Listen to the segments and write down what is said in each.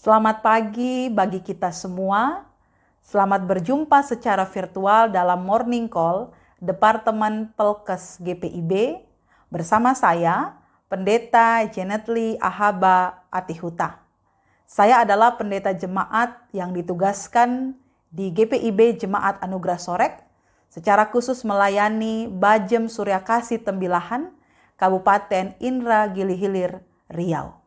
Selamat pagi bagi kita semua. Selamat berjumpa secara virtual dalam Morning Call Departemen Pelkes GPIB bersama saya, Pendeta Janetly Ahaba Atihuta. Saya adalah pendeta jemaat yang ditugaskan di GPIB Jemaat Anugerah Sorek secara khusus melayani Bajem Suryakasih Tembilahan, Kabupaten Indragiri Hilir, Riau.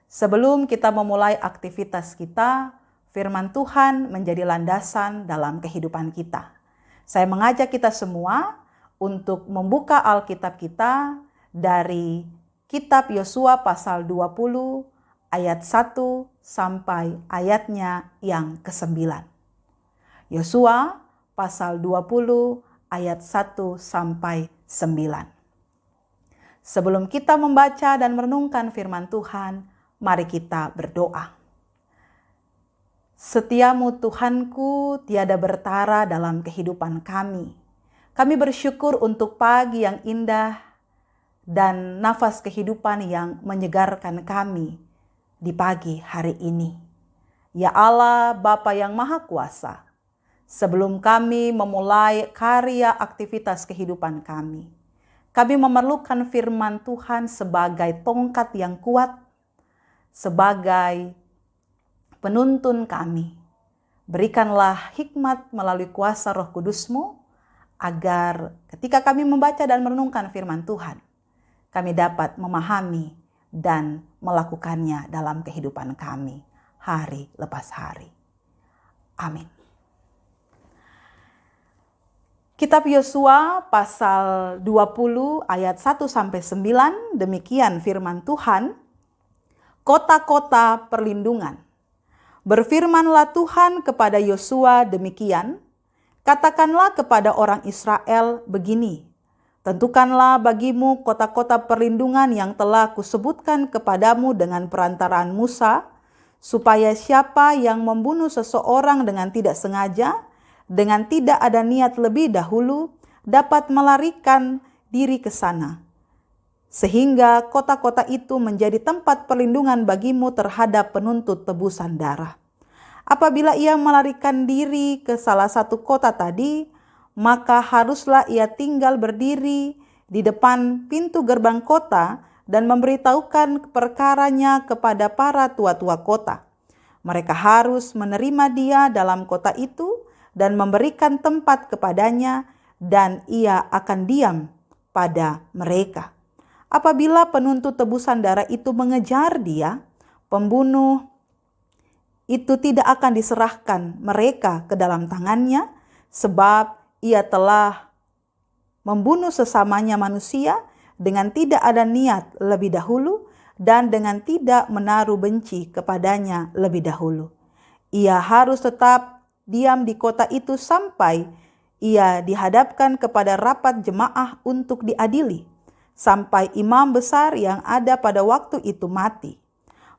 Sebelum kita memulai aktivitas kita, firman Tuhan menjadi landasan dalam kehidupan kita. Saya mengajak kita semua untuk membuka Alkitab kita dari kitab Yosua pasal 20 ayat 1 sampai ayatnya yang ke-9. Yosua pasal 20 ayat 1 sampai 9. Sebelum kita membaca dan merenungkan firman Tuhan, mari kita berdoa. Setiamu Tuhanku tiada bertara dalam kehidupan kami. Kami bersyukur untuk pagi yang indah dan nafas kehidupan yang menyegarkan kami di pagi hari ini. Ya Allah, Bapa yang Maha Kuasa, sebelum kami memulai karya aktivitas kehidupan kami memerlukan firman Tuhan sebagai tongkat yang kuat, sebagai penuntun kami. Berikanlah hikmat melalui kuasa Roh Kudus-Mu, agar ketika kami membaca dan merenungkan firman Tuhan, kami dapat memahami dan melakukannya dalam kehidupan kami hari lepas hari. Amin. Kitab Yosua pasal 20 ayat 1 sampai 9, demikian firman Tuhan. Kota-kota perlindungan. Berfirmanlah Tuhan kepada Yosua demikian, katakanlah kepada orang Israel begini, tentukanlah bagimu kota-kota perlindungan yang telah kusebutkan kepadamu dengan perantaraan Musa, supaya siapa yang membunuh seseorang dengan tidak sengaja, dengan tidak ada niat lebih dahulu, dapat melarikan diri ke sana. Sehingga kota-kota itu menjadi tempat perlindungan bagimu terhadap penuntut tebusan darah. Apabila ia melarikan diri ke salah satu kota tadi, maka haruslah ia tinggal berdiri di depan pintu gerbang kota dan memberitahukan perkaranya kepada para tua-tua kota. Mereka harus menerima dia dalam kota itu dan memberikan tempat kepadanya, dan ia akan diam pada mereka. Apabila penuntut tebusan darah itu mengejar dia, pembunuh itu tidak akan diserahkan mereka ke dalam tangannya, sebab ia telah membunuh sesamanya manusia dengan tidak ada niat lebih dahulu dan dengan tidak menaruh benci kepadanya lebih dahulu. Ia harus tetap diam di kota itu sampai ia dihadapkan kepada rapat jemaah untuk diadili, sampai imam besar yang ada pada waktu itu mati.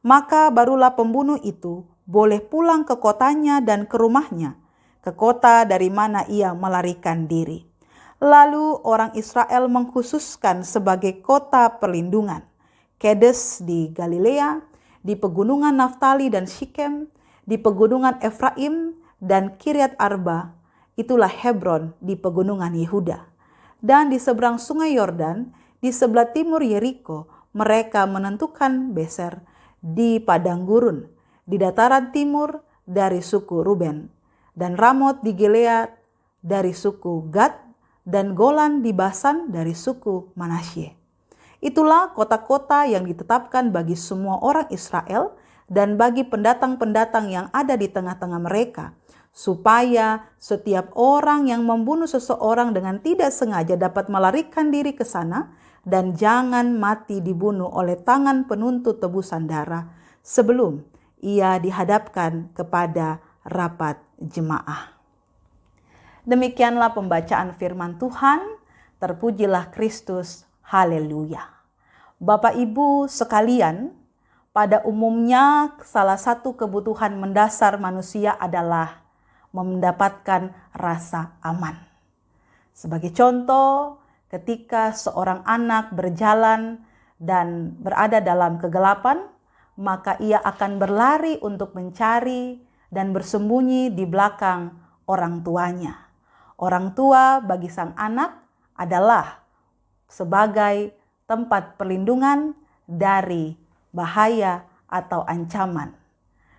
Maka barulah pembunuh itu boleh pulang ke kotanya dan ke rumahnya, ke kota dari mana ia melarikan diri. Lalu orang Israel mengkhususkan sebagai kota perlindungan Kedes di Galilea, di pegunungan Naftali dan Shikem, di pegunungan Efraim dan Kiryat Arba, itulah Hebron di pegunungan Yehuda. Dan di seberang sungai Yordan, di sebelah timur Yeriko, mereka menentukan Beser di padang gurun, di dataran timur dari suku Ruben, dan Ramot di Gilead dari suku Gad, dan Golan di Basan dari suku Manasye. Itulah kota-kota yang ditetapkan bagi semua orang Israel dan bagi pendatang-pendatang yang ada di tengah-tengah mereka, supaya setiap orang yang membunuh seseorang dengan tidak sengaja dapat melarikan diri ke sana, dan jangan mati dibunuh oleh tangan penuntut tebusan darah sebelum ia dihadapkan kepada rapat jemaah. Demikianlah pembacaan firman Tuhan. Terpujilah Kristus. Haleluya. Bapak Ibu sekalian, pada umumnya salah satu kebutuhan mendasar manusia adalah mendapatkan rasa aman. Sebagai contoh, ketika seorang anak berjalan dan berada dalam kegelapan, maka ia akan berlari untuk mencari dan bersembunyi di belakang orang tuanya. Orang tua bagi sang anak adalah sebagai tempat perlindungan dari bahaya atau ancaman.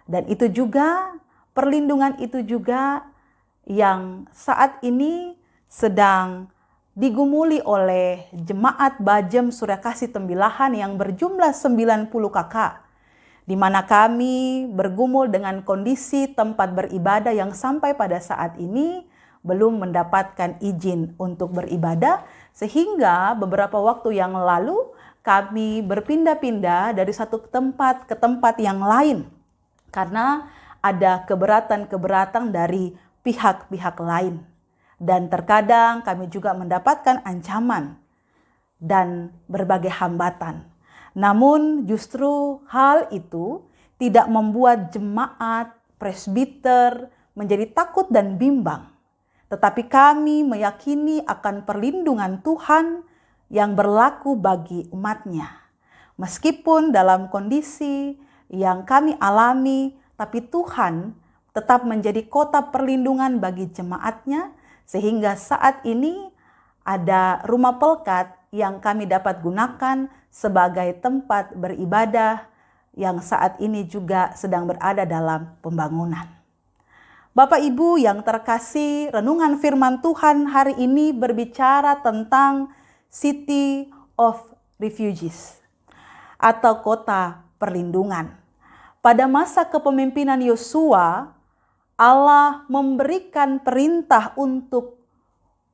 Dan itu juga, perlindungan itu juga yang saat ini sedang digumuli oleh Jemaat Bajem Surya Kasih Tembilahan yang berjumlah 90 kakak, di mana kami bergumul dengan kondisi tempat beribadah yang sampai pada saat ini belum mendapatkan izin untuk beribadah, sehingga beberapa waktu yang lalu kami berpindah-pindah dari satu tempat ke tempat yang lain karena ada keberatan-keberatan dari pihak-pihak lain. Dan terkadang kami juga mendapatkan ancaman dan berbagai hambatan. Namun justru hal itu tidak membuat jemaat presbiter menjadi takut dan bimbang. Tetapi kami meyakini akan perlindungan Tuhan yang berlaku bagi umatnya. Meskipun dalam kondisi yang kami alami, tapi Tuhan tetap menjadi kota perlindungan bagi jemaatnya, sehingga saat ini ada rumah pelkat yang kami dapat gunakan sebagai tempat beribadah yang saat ini juga sedang berada dalam pembangunan. Bapak Ibu yang terkasih, renungan firman Tuhan hari ini berbicara tentang City of Refugees atau kota perlindungan. Pada masa kepemimpinan Yosua, Allah memberikan perintah untuk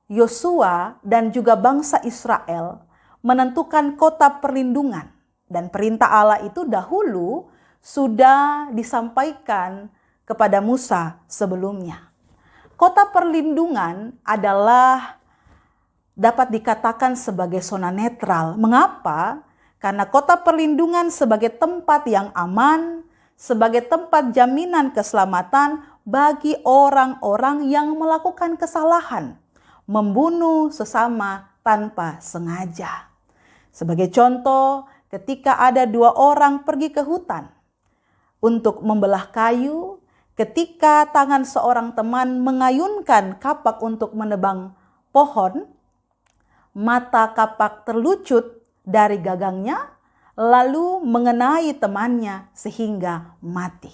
Yosua dan juga bangsa Israel menentukan kota perlindungan. Dan perintah Allah itu dahulu sudah disampaikan kepada Musa sebelumnya. Kota perlindungan adalah dapat dikatakan sebagai zona netral. Mengapa? Karena kota perlindungan sebagai tempat yang aman, sebagai tempat jaminan keselamatan bagi orang-orang yang melakukan kesalahan, membunuh sesama tanpa sengaja. Sebagai contoh, ketika ada 2 orang pergi ke hutan untuk membelah kayu, ketika tangan seorang teman mengayunkan kapak untuk menebang pohon, mata kapak terlucut dari gagangnya, lalu mengenai temannya sehingga mati.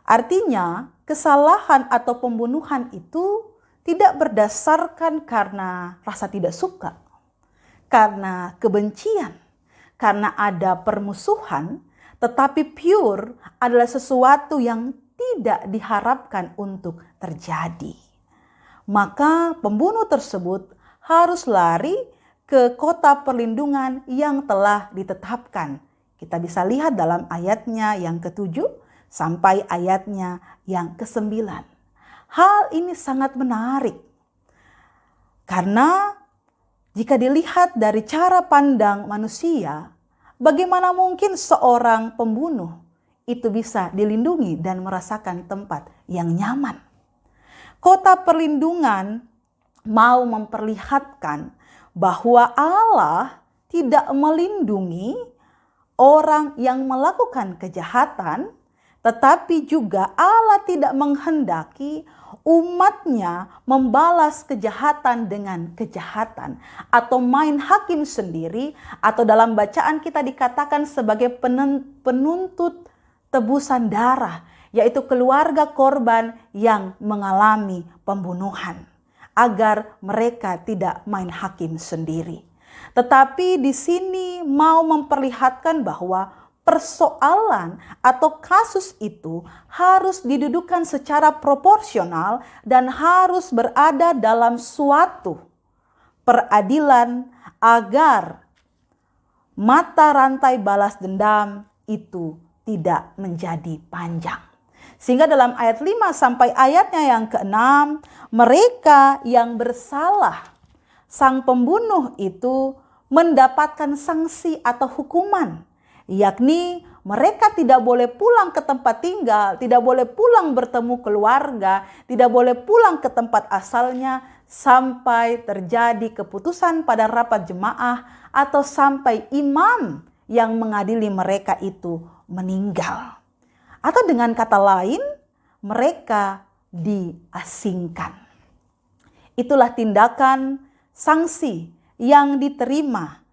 Artinya, kesalahan atau pembunuhan itu tidak berdasarkan karena rasa tidak suka, karena kebencian, karena ada permusuhan, tetapi pure adalah sesuatu yang tidak diharapkan untuk terjadi. Maka pembunuh tersebut harus lari ke kota perlindungan yang telah ditetapkan. Kita bisa lihat dalam ayatnya yang ke-7 sampai ayatnya yang ke-9. Hal ini sangat menarik. Karena jika dilihat dari cara pandang manusia, bagaimana mungkin seorang pembunuh itu bisa dilindungi dan merasakan tempat yang nyaman? Kota perlindungan mau memperlihatkan bahwa Allah tidak melindungi orang yang melakukan kejahatan, tetapi juga Allah tidak menghendaki umatnya membalas kejahatan dengan kejahatan atau main hakim sendiri, atau dalam bacaan kita dikatakan sebagai penuntut tebusan darah, yaitu keluarga korban yang mengalami pembunuhan, agar mereka tidak main hakim sendiri. Tetapi di sini mau memperlihatkan bahwa persoalan atau kasus itu harus didudukan secara proporsional dan harus berada dalam suatu peradilan agar mata rantai balas dendam itu tidak menjadi panjang. Sehingga dalam ayat 5 sampai ayatnya yang ke-6, mereka yang bersalah, sang pembunuh itu mendapatkan sanksi atau hukuman, yakni mereka tidak boleh pulang ke tempat tinggal, tidak boleh pulang bertemu keluarga, tidak boleh pulang ke tempat asalnya sampai terjadi keputusan pada rapat jemaah atau sampai imam yang mengadili mereka itu meninggal. Atau dengan kata lain, mereka diasingkan. Itulah tindakan sanksi yang diterima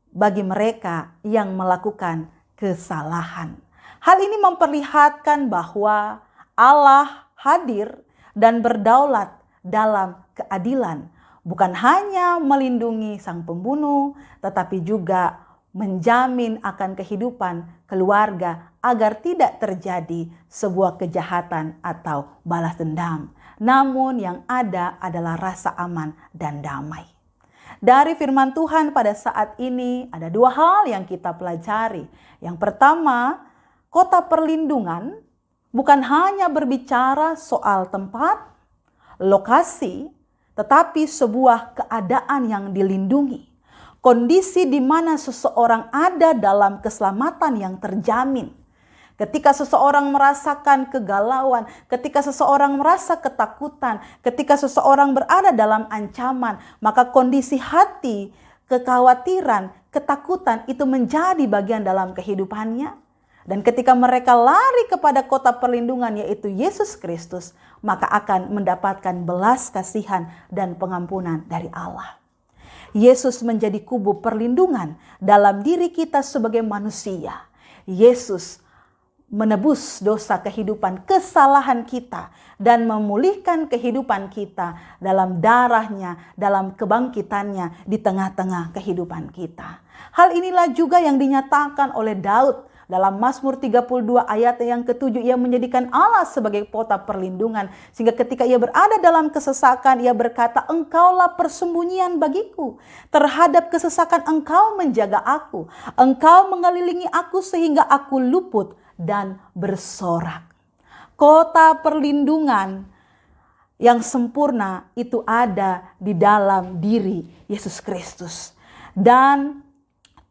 bagi mereka yang melakukan kesalahan. Hal ini memperlihatkan bahwa Allah hadir dan berdaulat dalam keadilan, bukan hanya melindungi sang pembunuh, tetapi juga menjamin akan kehidupan keluarga agar tidak terjadi sebuah kejahatan atau balas dendam. Namun yang ada adalah rasa aman dan damai. Dari firman Tuhan pada saat ini ada dua hal yang kita pelajari. Yang pertama, kota perlindungan bukan hanya berbicara soal tempat, lokasi, tetapi sebuah keadaan yang dilindungi. Kondisi di mana seseorang ada dalam keselamatan yang terjamin. Ketika seseorang merasakan kegalauan, ketika seseorang merasa ketakutan, ketika seseorang berada dalam ancaman, maka kondisi hati, kekhawatiran, ketakutan itu menjadi bagian dalam kehidupannya. Dan ketika mereka lari kepada kota perlindungan yaitu Yesus Kristus, maka akan mendapatkan belas kasihan dan pengampunan dari Allah. Yesus menjadi kubu perlindungan dalam diri kita sebagai manusia. Yesus menebus dosa kehidupan kesalahan kita dan memulihkan kehidupan kita dalam darahnya, dalam kebangkitannya di tengah-tengah kehidupan kita. Hal inilah juga yang dinyatakan oleh Daud dalam Mazmur 32 ayat yang ke-7. Ia menjadikan Allah sebagai kota perlindungan, sehingga ketika ia berada dalam kesesakan, ia berkata, "Engkaulah persembunyian bagiku. Terhadap kesesakan Engkau menjaga aku. Engkau mengelilingi aku sehingga aku luput dan bersorak." Kota perlindungan yang sempurna itu ada di dalam diri Yesus Kristus. Dan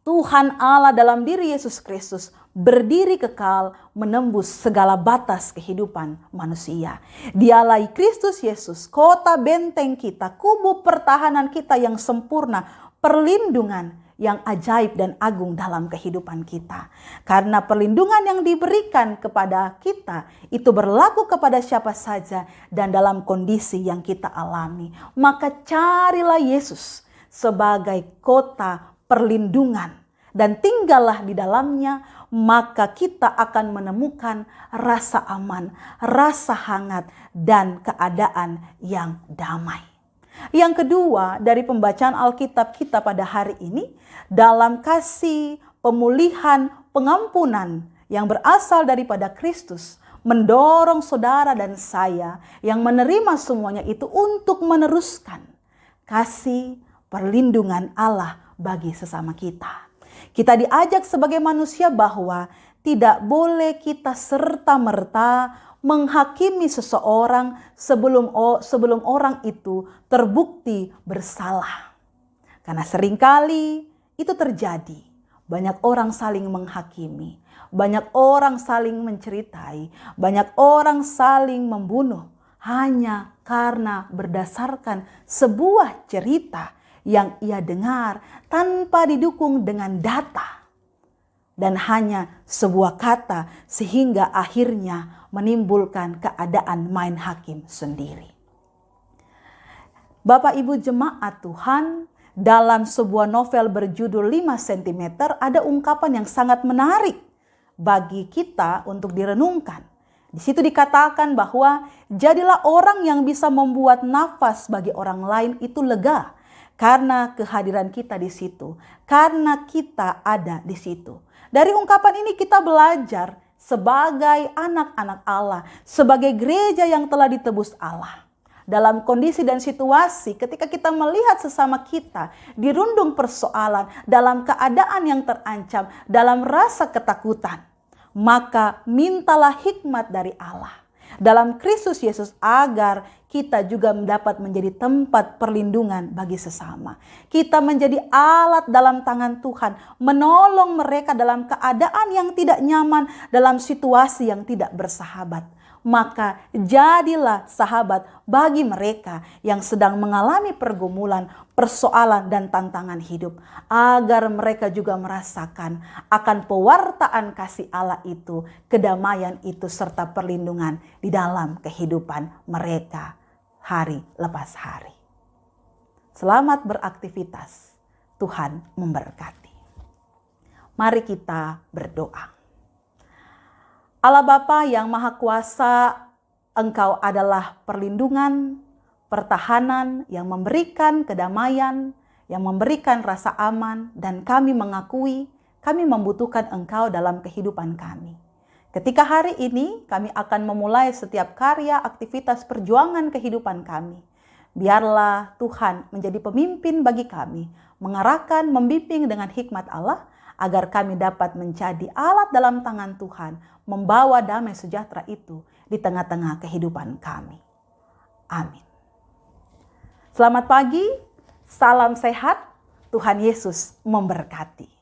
Tuhan Allah dalam diri Yesus Kristus berdiri kekal menembus segala batas kehidupan manusia. Dialah Kristus Yesus, kota benteng kita, kubu pertahanan kita yang sempurna, perlindungan yang ajaib dan agung dalam kehidupan kita. Karena perlindungan yang diberikan kepada kita itu berlaku kepada siapa saja dan dalam kondisi yang kita alami. Maka carilah Yesus sebagai kota perlindungan dan tinggallah di dalamnya, maka kita akan menemukan rasa aman, rasa hangat, dan keadaan yang damai. Yang kedua, dari pembacaan Alkitab kita pada hari ini, dalam kasih pemulihan pengampunan yang berasal daripada Kristus, mendorong saudara dan saya yang menerima semuanya itu untuk meneruskan kasih perlindungan Allah bagi sesama kita. Kita diajak sebagai manusia bahwa tidak boleh kita serta-merta menghakimi seseorang sebelum orang itu terbukti bersalah. Karena seringkali itu terjadi. Banyak orang saling menghakimi, banyak orang saling menceritai, banyak orang saling membunuh hanya karena berdasarkan sebuah cerita yang ia dengar tanpa didukung dengan data. Dan hanya sebuah kata sehingga akhirnya menimbulkan keadaan main hakim sendiri. Bapak Ibu jemaat Tuhan, dalam sebuah novel berjudul 5 cm ada ungkapan yang sangat menarik bagi kita untuk direnungkan. Di situ dikatakan bahwa jadilah orang yang bisa membuat nafas bagi orang lain itu lega. Karena kehadiran kita di situ, karena kita ada di situ. Dari ungkapan ini kita belajar sebagai anak-anak Allah, sebagai gereja yang telah ditebus Allah. Dalam kondisi dan situasi ketika kita melihat sesama kita dirundung persoalan, dalam keadaan yang terancam, dalam rasa ketakutan, maka mintalah hikmat dari Allah dalam Kristus Yesus agar kita juga mendapat menjadi tempat perlindungan bagi sesama. Kita menjadi alat dalam tangan Tuhan, menolong mereka dalam keadaan yang tidak nyaman, dalam situasi yang tidak bersahabat. maka jadilah sahabat bagi mereka yang sedang mengalami pergumulan, persoalan, dan tantangan hidup, agar mereka juga merasakan akan pewartaan kasih Allah itu, kedamaian itu, serta perlindungan di dalam kehidupan mereka hari lepas hari. Selamat beraktivitas. Tuhan memberkati. Mari kita berdoa. Allah Bapa yang Maha Kuasa, Engkau adalah perlindungan, pertahanan yang memberikan kedamaian, yang memberikan rasa aman, dan kami mengakui kami membutuhkan Engkau dalam kehidupan kami. Ketika hari ini kami akan memulai setiap karya aktivitas perjuangan kehidupan kami, biarlah Tuhan menjadi pemimpin bagi kami, mengarahkan, membimbing dengan hikmat Allah, agar kami dapat menjadi alat dalam tangan Tuhan, membawa damai sejahtera itu di tengah-tengah kehidupan kami. Amin. Selamat pagi, salam sehat, Tuhan Yesus memberkati.